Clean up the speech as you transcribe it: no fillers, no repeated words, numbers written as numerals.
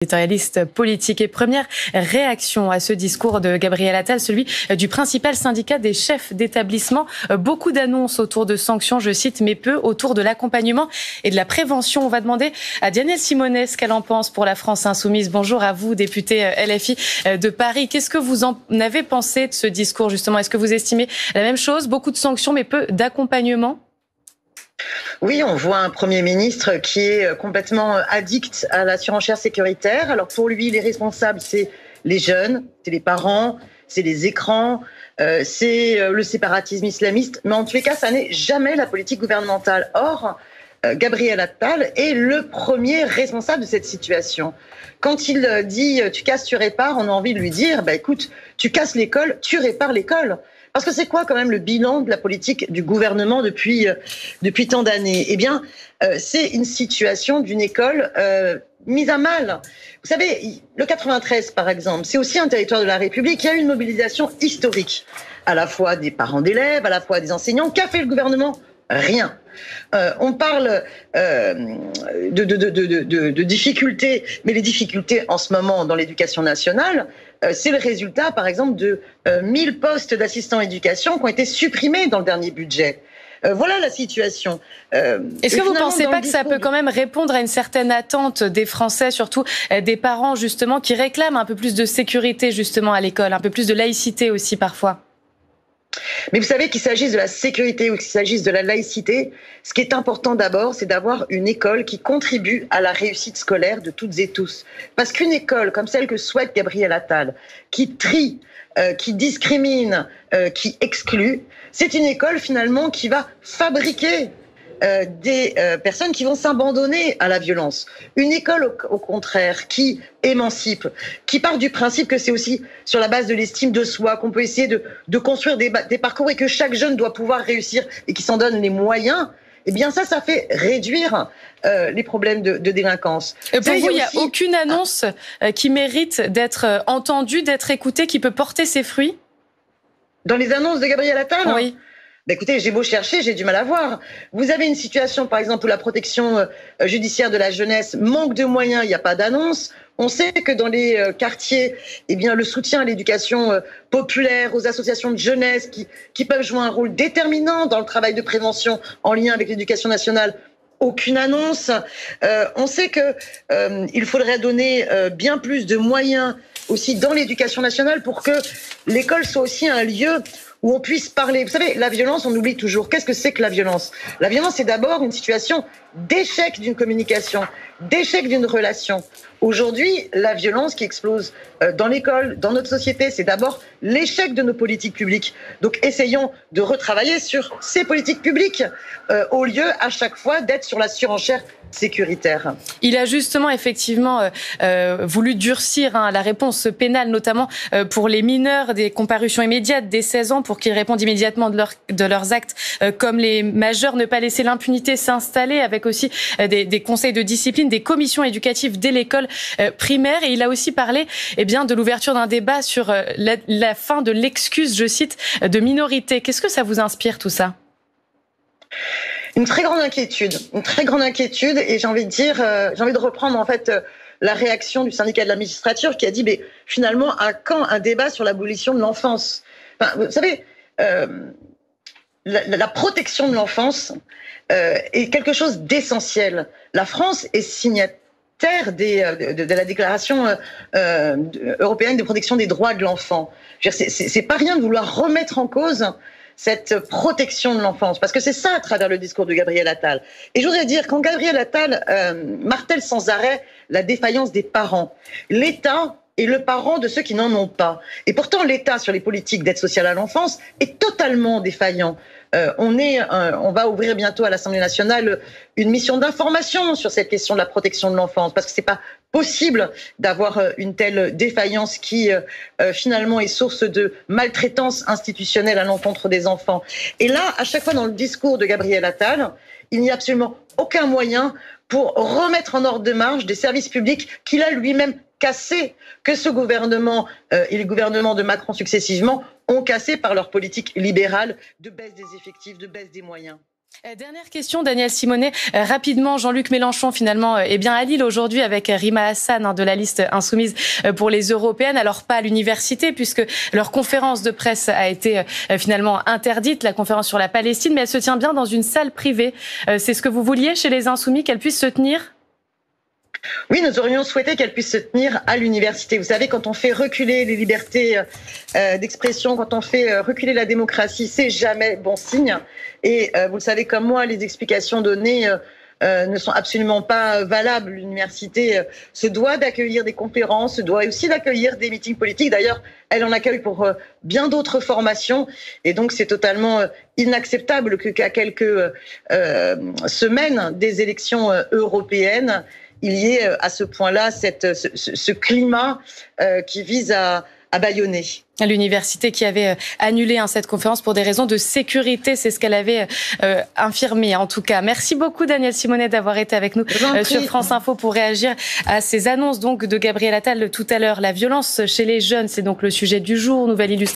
Éditorialiste politique et première réaction à ce discours de Gabriel Attal, celui du principal syndicat des chefs d'établissement. Beaucoup d'annonces autour de sanctions, je cite, mais peu autour de l'accompagnement et de la prévention. On va demander à Dianelle Simonet ce qu'elle en pense pour la France insoumise. Bonjour à vous, député LFI de Paris. Qu'est-ce que vous en avez pensé de ce discours justement? Est-ce que vous estimez la même chose? Beaucoup de sanctions, mais peu d'accompagnement? Oui, on voit un Premier ministre qui est complètement addict à la surenchère sécuritaire. Alors pour lui, les responsables, c'est les jeunes, c'est les parents, c'est les écrans, c'est le séparatisme islamiste. Mais en tous les cas, ça n'est jamais la politique gouvernementale. Or, Gabriel Attal est le premier responsable de cette situation. Quand il dit « tu casses, tu répares », on a envie de lui dire « écoute, tu casses l'école, tu répares l'école ». Parce que c'est quoi quand même le bilan de la politique du gouvernement depuis tant d'années? Eh bien, c'est une situation d'une école mise à mal. Vous savez, le 93 par exemple, c'est aussi un territoire de la République. Il y a eu une mobilisation historique, à la fois des parents d'élèves, à la fois des enseignants. Qu'a fait le gouvernement? Rien. On parle de difficultés, mais les difficultés en ce moment dans l'éducation nationale, c'est le résultat, par exemple, de 1000 postes d'assistants éducation qui ont été supprimés dans le dernier budget. Voilà la situation. Est-ce que vous ne pensez pas que ça peut quand même répondre à une certaine attente des Français, surtout des parents, justement, qui réclament un peu plus de sécurité, justement, à l'école, un peu plus de laïcité aussi, parfois? Mais vous savez, qu'il s'agisse de la sécurité ou qu'il s'agisse de la laïcité, ce qui est important d'abord, c'est d'avoir une école qui contribue à la réussite scolaire de toutes et tous. Parce qu'une école comme celle que souhaite Gabriel Attal, qui trie, qui discrimine, qui exclut, c'est une école finalement qui va fabriquer des personnes qui vont s'abandonner à la violence. Une école, au contraire, qui émancipe, qui part du principe que c'est aussi sur la base de l'estime de soi qu'on peut essayer de construire des parcours et que chaque jeune doit pouvoir réussir et qui s'en donne les moyens. Eh bien ça fait réduire les problèmes de délinquance. Et pour vous, il n'y a aucune annonce qui mérite d'être entendue, d'être écoutée, qui peut porter ses fruits? Dans les annonces de Gabriel Attal? Oui. Écoutez, j'ai beau chercher, j'ai du mal à voir. Vous avez une situation, par exemple, où la protection judiciaire de la jeunesse manque de moyens, il n'y a pas d'annonce. On sait que dans les quartiers, eh bien, le soutien à l'éducation populaire, aux associations de jeunesse qui peuvent jouer un rôle déterminant dans le travail de prévention en lien avec l'éducation nationale, aucune annonce. On sait que il faudrait donner bien plus de moyens aussi dans l'éducation nationale pour que l'école soit aussi un lieu où on puisse parler. Vous savez, la violence, on oublie toujours. Qu'est-ce que c'est que la violence? La violence, c'est d'abord une situation d'échec d'une communication, d'échec d'une relation. Aujourd'hui, la violence qui explose dans l'école, dans notre société, c'est d'abord l'échec de nos politiques publiques. Donc, essayons de retravailler sur ces politiques publiques au lieu, à chaque fois, d'être sur la surenchère sécuritaire. Il a justement, effectivement, voulu durcir la réponse pénale, notamment pour les mineurs, des comparutions immédiates dès 16 ans, pour qu'ils répondent immédiatement de leurs actes, comme les majeurs, ne pas laisser l'impunité s'installer, avec aussi des conseils de discipline, des commissions éducatives dès l'école primaire. Et il a aussi parlé de l'ouverture d'un débat sur la fin de l'excuse, je cite, de minorité. Qu'est-ce que ça vous inspire, tout ça? Une très grande inquiétude, et j'ai envie de reprendre en fait la réaction du syndicat de la magistrature qui a dit finalement, à quand un débat sur l'abolition de l'enfance? Vous savez, la protection de l'enfance est quelque chose d'essentiel. La France est signataire de la déclaration européenne de protection des droits de l'enfant. C'est pas rien de vouloir remettre en cause cette protection de l'enfance, parce que c'est ça à travers le discours de Gabriel Attal. Et je voudrais dire, quand Gabriel Attal martèle sans arrêt la défaillance des parents, l'État est le parent de ceux qui n'en ont pas. Et pourtant, l'État, sur les politiques d'aide sociale à l'enfance, est totalement défaillant. On va ouvrir bientôt à l'Assemblée nationale une mission d'information sur cette question de la protection de l'enfance, parce que c'est pas possible d'avoir une telle défaillance qui finalement est source de maltraitance institutionnelle à l'encontre des enfants. Et là, à chaque fois dans le discours de Gabriel Attal, il n'y a absolument aucun moyen pour remettre en ordre de marche des services publics qu'il a lui-même cassés, que ce gouvernement et les gouvernements de Macron successivement ont cassés par leur politique libérale de baisse des effectifs, de baisse des moyens. Dernière question, Daniel Simonet. Rapidement, Jean-Luc Mélenchon, finalement, est bien à Lille aujourd'hui avec Rima Hassan de la liste insoumise pour les européennes. Alors, pas à l'université, puisque leur conférence de presse a été finalement interdite, la conférence sur la Palestine, mais elle se tient bien dans une salle privée. C'est ce que vous vouliez chez les insoumis, qu'elle puisse se tenir ? Oui, nous aurions souhaité qu'elle puisse se tenir à l'université. Vous savez, quand on fait reculer les libertés d'expression, quand on fait reculer la démocratie, c'est jamais bon signe. Et vous le savez comme moi, les explications données ne sont absolument pas valables. L'université se doit d'accueillir des conférences, se doit aussi d'accueillir des meetings politiques. D'ailleurs, elle en accueille pour bien d'autres formations. Et donc, c'est totalement inacceptable qu'à quelques semaines des élections européennes, il y ait à ce point-là ce climat qui vise à bâillonner. L'université qui avait annulé cette conférence pour des raisons de sécurité, c'est ce qu'elle avait infirmé en tout cas. Merci beaucoup Daniel Simonet d'avoir été avec nous sur France Info pour réagir à ces annonces donc de Gabriel Attal tout à l'heure. La violence chez les jeunes, c'est donc le sujet du jour. Nouvelle illustration.